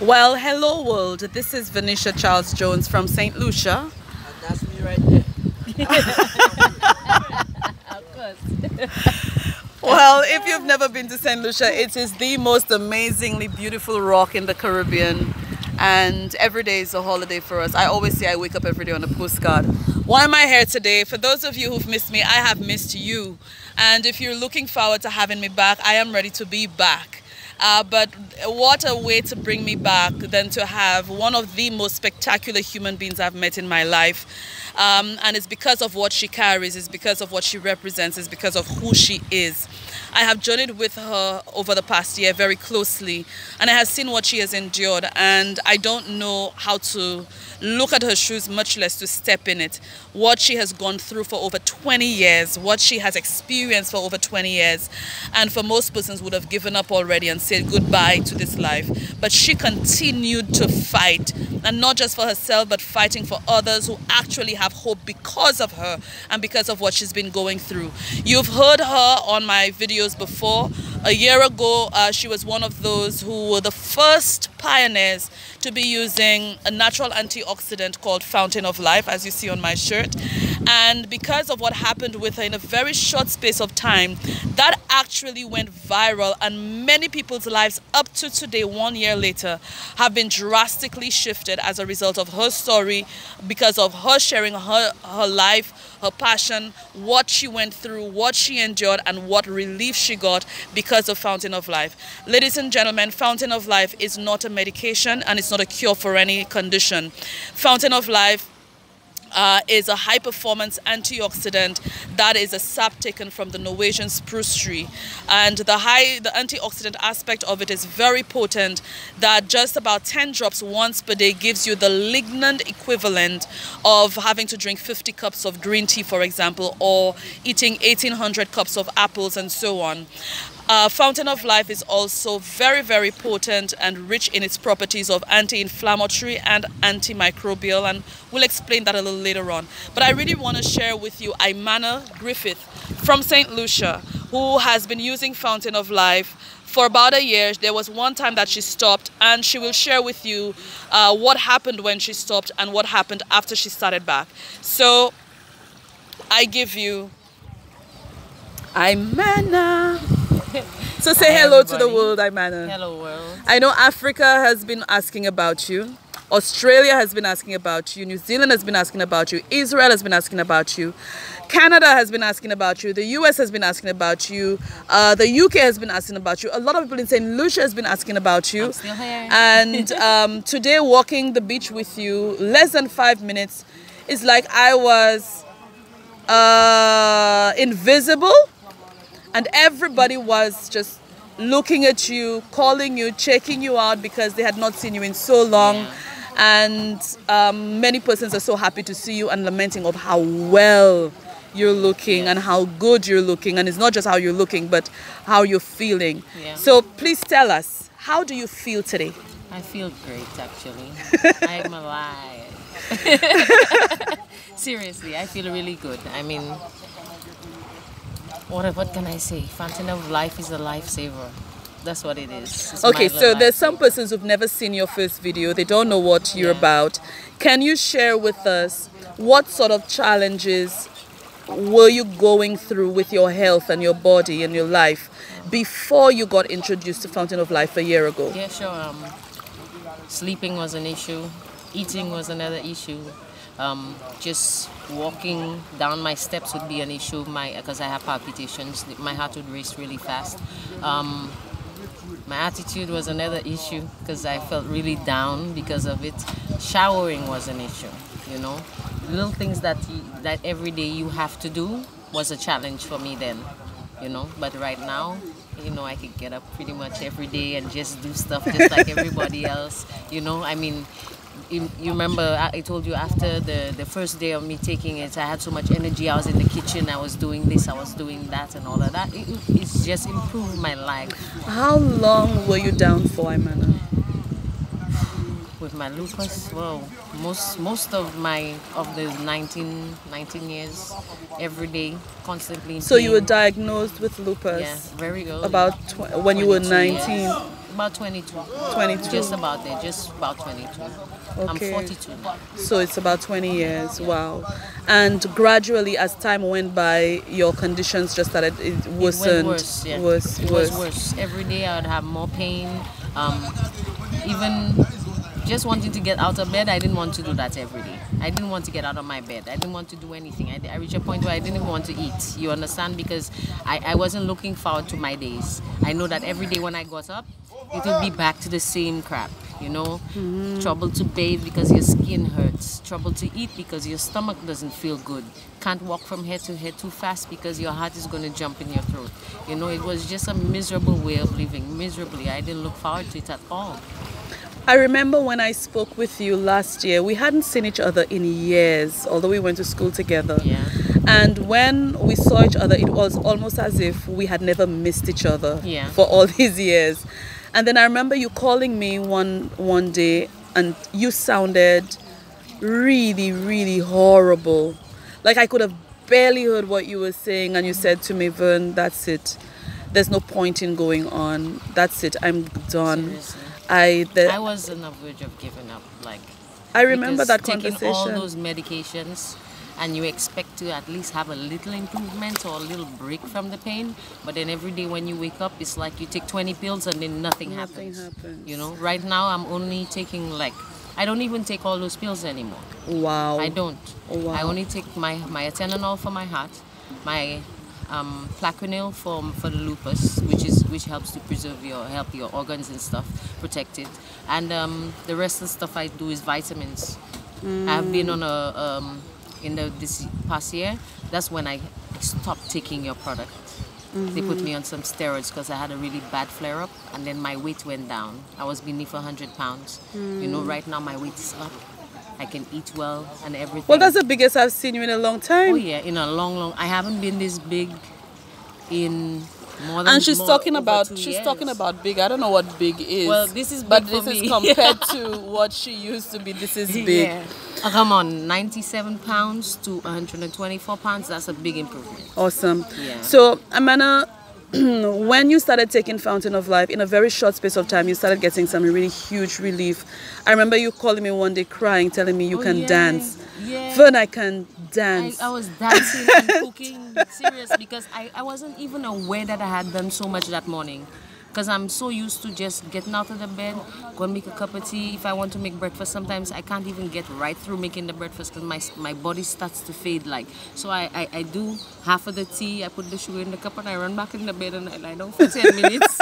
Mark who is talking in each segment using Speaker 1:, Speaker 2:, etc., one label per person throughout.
Speaker 1: Well, hello world. This is Venetia Charles Jones from St. Lucia.
Speaker 2: And that's me right there.
Speaker 3: Of course.
Speaker 1: Well, if you've never been to St. Lucia, it is the most amazingly beautiful rock in the Caribbean. And every day is a holiday for us. I always say I wake up every day on a postcard. Why am I here today? For those of you who've missed me, I have missed you. And if you're looking forward to having me back, I am ready to be back. But what a way to bring me back than to have one of the most spectacular human beings I've met in my life. And it's because of what she carries, it's because of what she represents, it's because of who she is. I have journeyed with her over the past year very closely, and I have seen what she has endured, and I don't know how to look at her shoes, much less to step in it. What she has gone through for over 20 years, what she has experienced for over 20 years, and for most persons would have given up already and said goodbye to this life. But she continued to fight, and not just for herself, but fighting for others who actually have hope because of her and because of what she's been going through. You've heard her on my videos before. A year ago, she was one of those who were the first pioneers to be using a natural antioxidant called Fountain of Life, as you see on my shirt. And because of what happened with her in a very short space of time, that actually went viral, and many people's lives up to today, 1 year later, have been drastically shifted as a result of her story, because of her sharing her life, her passion, what she went through, what she endured, and what relief she got because of Fountain of Life. Ladies and gentlemen, Fountain of Life is not a medication, and it's not a cure for any condition. Fountain of Life is a high-performance antioxidant that is a sap taken from the Norwegian spruce tree, and the antioxidant aspect of it is very potent, that just about 10 drops once per day gives you the lignant equivalent of having to drink 50 cups of green tea, for example, or eating 1800 cups of apples and so on. Fountain of Life is also very, very potent and rich in its properties of anti-inflammatory and antimicrobial, and we'll explain that a little later on. But I really want to share with you IImana Griffith from St. Lucia, who has been using Fountain of Life for about a year. There was one time that she stopped, and she will share with you what happened when she stopped and what happened after she started back. So I give you IImana. So say hello to the world, IImana.
Speaker 3: Hello world.
Speaker 1: I know Africa has been asking about you. Australia has been asking about you. New Zealand has been asking about you. Israel has been asking about you. Canada has been asking about you. The US has been asking about you. The UK has been asking about you. A lot of people in St. Lucia has been asking about you.
Speaker 3: I'm still here.
Speaker 1: And today, walking the beach with you, less than 5 minutes, is like I was invisible. And everybody was just looking at you, calling you, checking you out because they had not seen you in so long.
Speaker 3: Yeah.
Speaker 1: And many persons are so happy to see you and lamenting of how well you're looking and how good you're looking. And it's not just how you're looking, but how you're feeling.
Speaker 3: Yeah.
Speaker 1: So please tell us, how do you feel today?
Speaker 3: I feel great, actually. I'm alive. Seriously, I feel really good. I mean, what can I say? Fountain of Life is a lifesaver. That's what it is. It's
Speaker 1: Okay,
Speaker 3: my
Speaker 1: so there's
Speaker 3: lifesaver.
Speaker 1: some persons who've never seen your first video. They don't know what you're about. Can you share with us what sort of challenges were you going through with your health and your body and your life before you got introduced to Fountain of Life a year ago?
Speaker 3: Yeah, sure. Sleeping was an issue. Eating was another issue. Just walking down my steps would be an issue because I have palpitations. My heart would race really fast. My attitude was another issue because I felt really down because of it. Showering was an issue, you know. Little things that every day you have to do was a challenge for me then, you know. But right now, you know, I could get up pretty much every day and just do stuff just like everybody else, you know. I mean, you remember I told you after the first day of me taking it, I had so much energy. I was in the kitchen, I was doing this, I was doing that and all of that. It's just improved my life.
Speaker 1: How long were you down for, IImana?
Speaker 3: With my lupus, well, most of the 19 years, every day, constantly.
Speaker 1: So you were diagnosed with lupus?
Speaker 3: Yeah, very early.
Speaker 1: About when you were 19.
Speaker 3: Yeah. about 22.
Speaker 1: 22.
Speaker 3: Just about there, just about 22.
Speaker 1: Okay.
Speaker 3: I'm 42 now.
Speaker 1: So it's about 20 years. Wow. And gradually, as time went by, your conditions just started worsened.
Speaker 3: It went worse, yeah. It was worse. Every day I would have more pain. Even just wanting to get out of bed, I didn't want to do that every day. I didn't want to get out of my bed. I didn't want to do anything. I reached a point where I didn't even want to eat. You understand? Because I wasn't looking forward to my days. I know that every day when I got up, it would be back to the same crap, you know? Trouble to bathe because your skin hurts. Trouble to eat because your stomach doesn't feel good. Can't walk from head to head too fast because your heart is going to jump in your throat. You know, it was just a miserable way of living. Miserably. I didn't look forward to it at all.
Speaker 1: I remember when I spoke with you last year, we hadn't seen each other in years, although we went to school together.
Speaker 3: Yeah.
Speaker 1: And when we saw each other, it was almost as if we had never missed each other for all these years. And then I remember you calling me one day, and you sounded really, really horrible. Like I could have barely heard what you were saying, and you said to me, Vern, that's it. There's no point in going on. That's it. I'm done.
Speaker 3: Seriously.
Speaker 1: I
Speaker 3: was on the verge of giving up. Like,
Speaker 1: I remember that conversation.
Speaker 3: Taking all those medications, and you expect to at least have a little improvement or a little break from the pain, but then every day when you wake up, it's like you take 20 pills and then nothing happens. You know, right now I'm only taking I don't even take all those pills anymore. Wow. I don't. Wow. I only take my atenolol for my heart, my Plaquenil for the lupus, which helps to help your organs and stuff, protect it, and the rest of the stuff I do is vitamins. I've been on this past year. That's when I stopped taking your product. They put me on some steroids because I had a really bad flare-up, and then my weight went down. I was beneath 100 pounds. You know, right now my weight is up. I can eat well and everything. Well,
Speaker 1: that's the biggest I've seen you in a long time.
Speaker 3: Oh yeah, in a long. I haven't been this big in more than.
Speaker 1: And she's talking about big. I don't know what big is.
Speaker 3: Well, this is big
Speaker 1: but
Speaker 3: for
Speaker 1: this
Speaker 3: me.
Speaker 1: is compared to what she used to be. This is big.
Speaker 3: Yeah. Come on, 97 pounds to 124 pounds. That's a big improvement.
Speaker 1: Awesome.
Speaker 3: Yeah.
Speaker 1: So, IImana, when you started taking Fountain of Life, in a very short space of time, you started getting some really huge relief. I remember you calling me one day crying, telling me you can dance.
Speaker 3: Yeah.
Speaker 1: Vern, I can dance.
Speaker 3: I was dancing and cooking, serious, because I wasn't even aware that I had done so much that morning. Because I'm so used to just getting out of the bed, go and make a cup of tea. If I want to make breakfast, sometimes I can't even get right through making the breakfast because my body starts to fade. So I do half of the tea, I put the sugar in the cup, and I run back in the bed and I lie down for 10 minutes.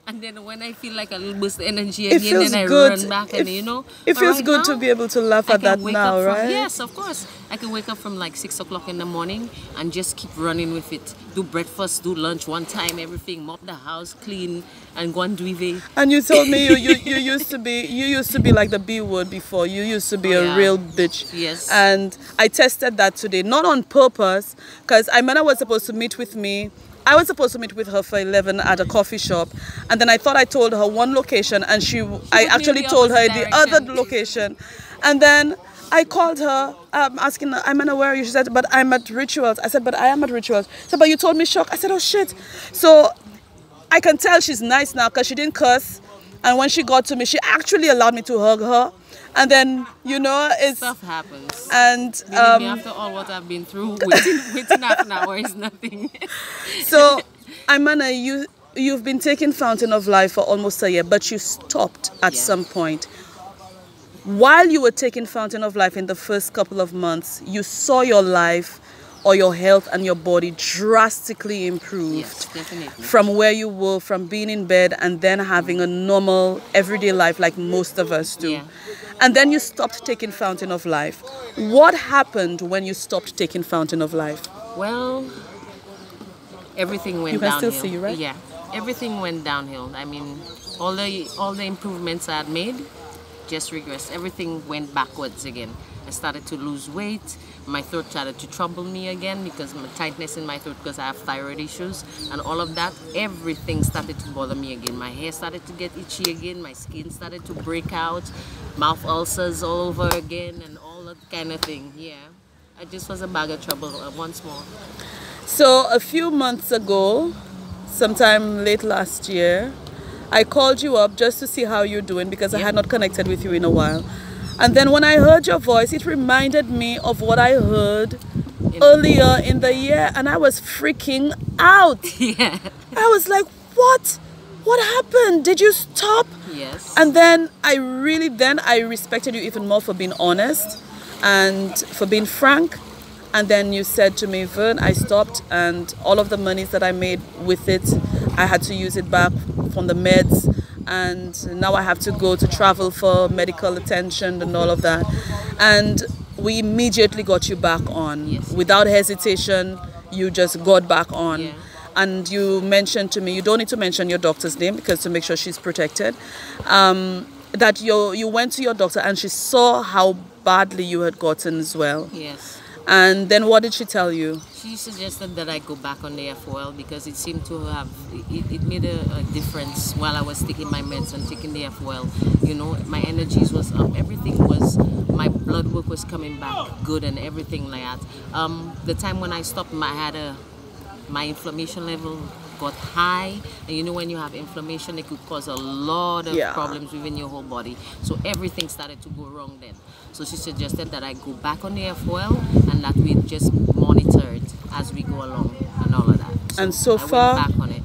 Speaker 3: And then when I feel like a little boost of energy again, then I run back and
Speaker 1: It feels good to be able to laugh at that now, right?
Speaker 3: Yes, of course. I can wake up from 6 o'clock in the morning and just keep running with it. Do breakfast, do lunch one time, everything, mop the house, clean, and go and do it.
Speaker 1: And you told me you used to be like the B word before. You used to be a real bitch.
Speaker 3: Yes.
Speaker 1: And I tested that today, not on purpose, because IImana was supposed to meet with me. I was supposed to meet with her for 11 at a coffee shop, and then I thought I told her one location, and I actually told her the other location. And then I called her, asking her, IImana, where are you? She said, but I'm at Rituals. I said, but I am at Rituals. She said, but you told me shock. I said, oh shit. So I can tell she's nice now because she didn't curse. And when she got to me, she actually allowed me to hug her. And then, it's...
Speaker 3: Stuff happens.
Speaker 1: And
Speaker 3: after all what I've been through, waiting half an hour is nothing.
Speaker 1: So, IImana, you've been taking Fountain of Life for almost a year, but you stopped at some point. While you were taking Fountain of Life in the first couple of months, you saw your life or your health and your body drastically improved.
Speaker 3: Yes, definitely.
Speaker 1: From where you were, from being in bed and then having a normal everyday life like most of us do.
Speaker 3: Yeah.
Speaker 1: And then you stopped taking Fountain of Life. What happened when you stopped taking Fountain of Life?
Speaker 3: Well, everything went downhill.
Speaker 1: You can still see, right?
Speaker 3: Yeah, everything went downhill. I mean, all the improvements I had made just regressed. Everything went backwards again. I started to lose weight. My throat started to trouble me again because my tightness in my throat because I have thyroid issues and all of that. Everything started to bother me again. My hair started to get itchy again. My skin started to break out. Mouth ulcers all over again and all that kind of thing. Yeah, I just was a bag of trouble once more.
Speaker 1: So a few months ago, sometime late last year, I called you up just to see how you're doing because I had not connected with you in a while. And then when I heard your voice, it reminded me of what I heard earlier in the year, and I was freaking out.
Speaker 3: Yeah.
Speaker 1: I was like, what? What happened? Did you stop?
Speaker 3: Yes.
Speaker 1: And then I respected you even more for being honest and for being frank. And then you said to me, Vern, I stopped, and all of the monies that I made with it, I had to use it back from the meds, and now I have to go to travel for medical attention and all of that. And we immediately got you back on.
Speaker 3: Yes.
Speaker 1: Without hesitation, you just got back on.
Speaker 3: Yeah.
Speaker 1: And you mentioned to me, you don't need to mention your doctor's name because to make sure she's protected, that you went to your doctor and she saw how badly you had gotten as well.
Speaker 3: Yes.
Speaker 1: And then what did she tell you?
Speaker 3: She suggested that I go back on the FOL because it seemed to have, it made a difference while I was taking my meds and taking the FOL. You know, my energies was up, everything was, my blood work was coming back good and everything like that. The time when I stopped, my inflammation level got high, and you know when you have inflammation it could cause a lot of problems within your whole body, so everything started to go wrong then. So she suggested that I go back on the FOL and that we just monitor it as we go along and all of that. So
Speaker 1: and so
Speaker 3: I
Speaker 1: far
Speaker 3: went back on it.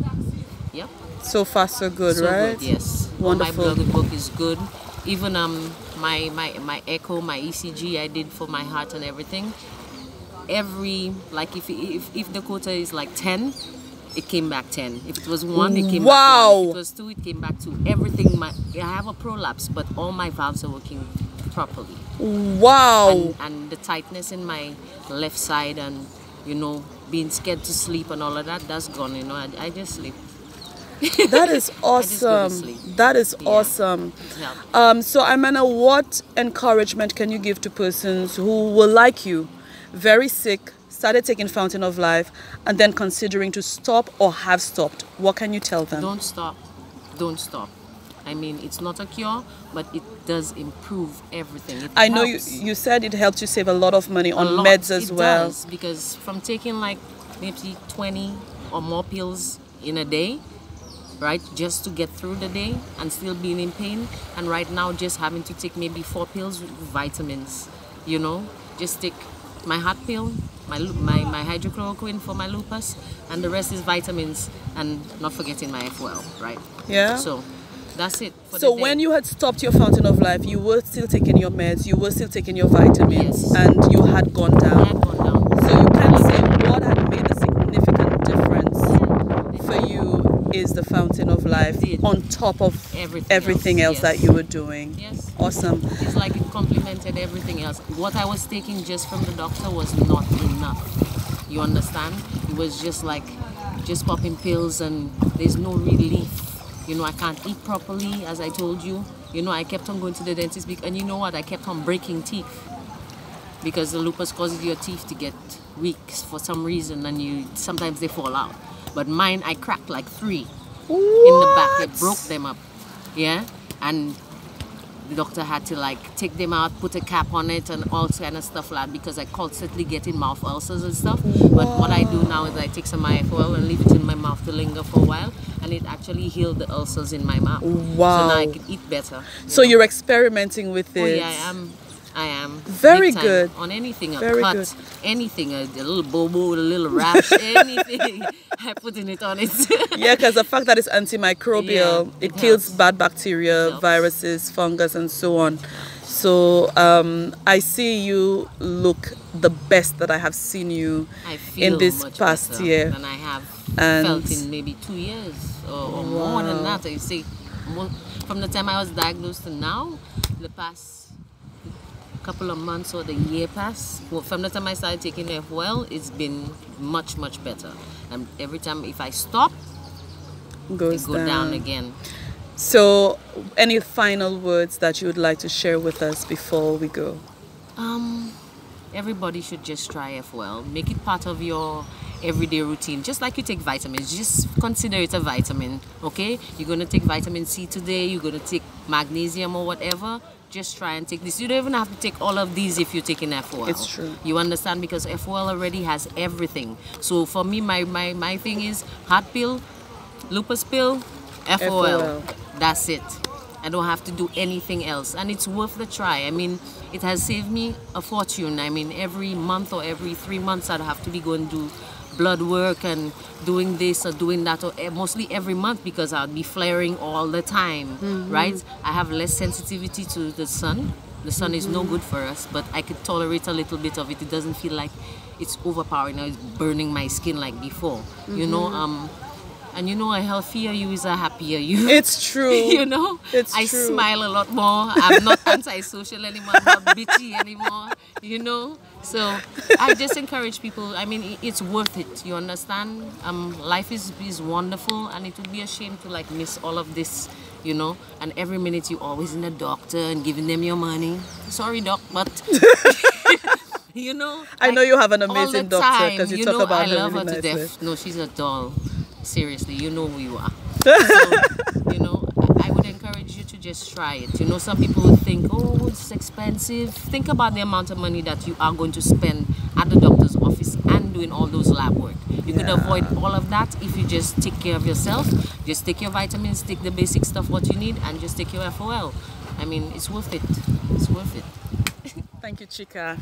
Speaker 3: Yep.
Speaker 1: So far so good,
Speaker 3: so
Speaker 1: right?
Speaker 3: Good, yes.
Speaker 1: Wonderful.
Speaker 3: My blood work is good. Even my echo, my ECG I did for my heart and everything. Like if the quota is like 10, it came back 10. If it was 1, it came back 1. If it was 2, it came back 2. Everything, I have a prolapse, but all my valves are working properly.
Speaker 1: Wow.
Speaker 3: And the tightness in my left side and, you know, being scared to sleep and all of that, that's gone, you know. I just sleep.
Speaker 1: That is awesome. That is awesome. So IImana, what encouragement can you give to persons who were like you, very sick, started taking Fountain of Life, and then considering to stop or have stopped? What can you tell them?
Speaker 3: Don't stop. Don't stop. I mean, it's not a cure, but it does improve everything.
Speaker 1: I know you said it helped you save a lot of money on meds as well.
Speaker 3: It does, because from taking like maybe 20 or more pills in a day, right, just to get through the day and still being in pain, and right now just having to take maybe 4 pills with vitamins, you know, just take my heart pill, my hydrochloroquine for my lupus, and the rest is vitamins, and not forgetting my FOL, right?
Speaker 1: Yeah.
Speaker 3: So that's it.
Speaker 1: So when you had stopped your Fountain of Life, you were still taking your meds, you were still taking your vitamins, and you had gone down.
Speaker 3: I had gone down.
Speaker 1: So you can say what had made a significant difference for you is the Fountain of Life on top of everything else that you were doing.
Speaker 3: Yes.
Speaker 1: Awesome.
Speaker 3: It's like it complemented everything else. What I was taking just from the doctor was not enough. You understand? It was just like just popping pills and there's no relief. You know, I can't eat properly, as I told you. You know, I kept on going to the dentist, and you know what? I kept on breaking teeth because the lupus causes your teeth to get weak for some reason, and sometimes they fall out. But mine, I cracked like 3 in the back. I broke them up, yeah. And the doctor had to like take them out, put a cap on it, and all kind of stuff like that, because I constantly getting mouth ulcers and stuff. But what I do now is I take some IFOL and leave it in my mouth to linger for a while, and it actually healed the ulcers in my mouth.
Speaker 1: Wow.
Speaker 3: So now I can eat better.
Speaker 1: So you're experimenting with it.
Speaker 3: Oh yeah, I am.
Speaker 1: Very good.
Speaker 3: On anything, a
Speaker 1: Very
Speaker 3: cut,
Speaker 1: good.
Speaker 3: Anything, a little bobo, a little rash, anything, I putting it on it.
Speaker 1: Yeah, because the fact that it's antimicrobial, it kills bad bacteria, viruses, fungus, and so on. So I see you look the best that I have seen you in this past year.
Speaker 3: And I have felt in maybe 2 years or more than that. I say, from the time I was diagnosed to now, the past couple of months or the year past, from the time I started taking FOL, it's been much better. And every time if I stop, it goes down again.
Speaker 1: So any final words that you would like to share with us before we go?
Speaker 3: Everybody should just try FOL. Make it part of your everyday routine, just like you take vitamins. Just consider it a vitamin, okay? You're going to take vitamin C today, you're going to take magnesium or whatever. Just try and take this. You don't even have to take all of these if you're taking FOL.
Speaker 1: It's true.
Speaker 3: You understand? Because FOL already has everything. So for me, my thing is heart pill, lupus pill, FOL. That's it. I don't have to do anything else, and it's worth the try. I mean, it has saved me a fortune. I mean, every month or every 3 months I'd have to be going to do blood work and doing this or doing that, or mostly every month, because I'd be flaring all the time, right? I have less sensitivity to the sun. The sun is no good for us, but I could tolerate a little bit of it. It doesn't feel like it's overpowering now, it's burning my skin like before, you know. And you know, a healthier you is a happier you.
Speaker 1: It's true.
Speaker 3: You know, I
Speaker 1: true.
Speaker 3: smile a lot more. I'm not antisocial anymore. I'm not bitchy anymore. You know, so I just encourage people. I mean, it's worth it. You understand? Life is wonderful, and it would be a shame to like miss all of this. You know, and every minute you're always in a doctor and giving them your money. Sorry, doc, but you know,
Speaker 1: I know you have an amazing doctor, because you talk
Speaker 3: know,
Speaker 1: about
Speaker 3: I
Speaker 1: her
Speaker 3: love
Speaker 1: really
Speaker 3: her to
Speaker 1: nicely.
Speaker 3: death. No, she's a doll. Seriously, you know who you are. So, you know, I would encourage you to just try it. You know, some people would think, oh, it's expensive. Think about the amount of money that you are going to spend at the doctor's office and doing all those lab work. You could avoid all of that if you just take care of yourself. Just take your vitamins, take the basic stuff what you need, and just take your FOL. I mean, it's worth it. It's worth it.
Speaker 1: Thank you, Chika.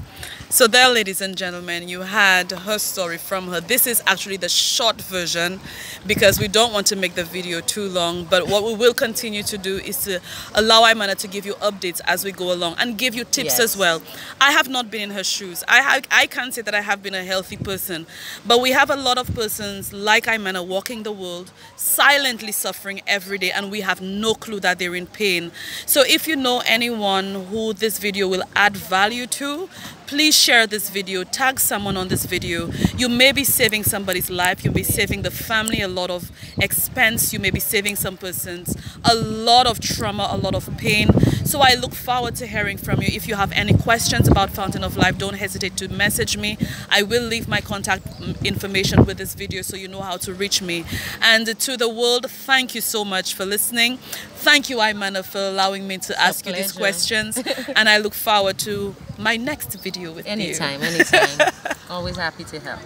Speaker 1: So there, ladies and gentlemen, you had her story from her. This is actually the short version, because we don't want to make the video too long. But what we will continue to do is to allow IImana to give you updates as we go along and give you tips as well. I have not been in her shoes. I can't say that I have been a healthy person, but we have a lot of persons like IImana walking the world, silently suffering every day, and we have no clue that they're in pain. So if you know anyone who this video will add value to, please share this video, tag someone on this video. You may be saving somebody's life, you may be saving the family a lot of expense, you may be saving some persons a lot of trauma, a lot of pain. So I look forward to hearing from you. If you have any questions about Fountain of Life, don't hesitate to message me. I will leave my contact information with this video so you know how to reach me. And to the world, thank you so much for listening. Thank you, IImana, for allowing me to ask you these questions. And I look forward to my next video with you.
Speaker 3: Anytime. Always happy to help.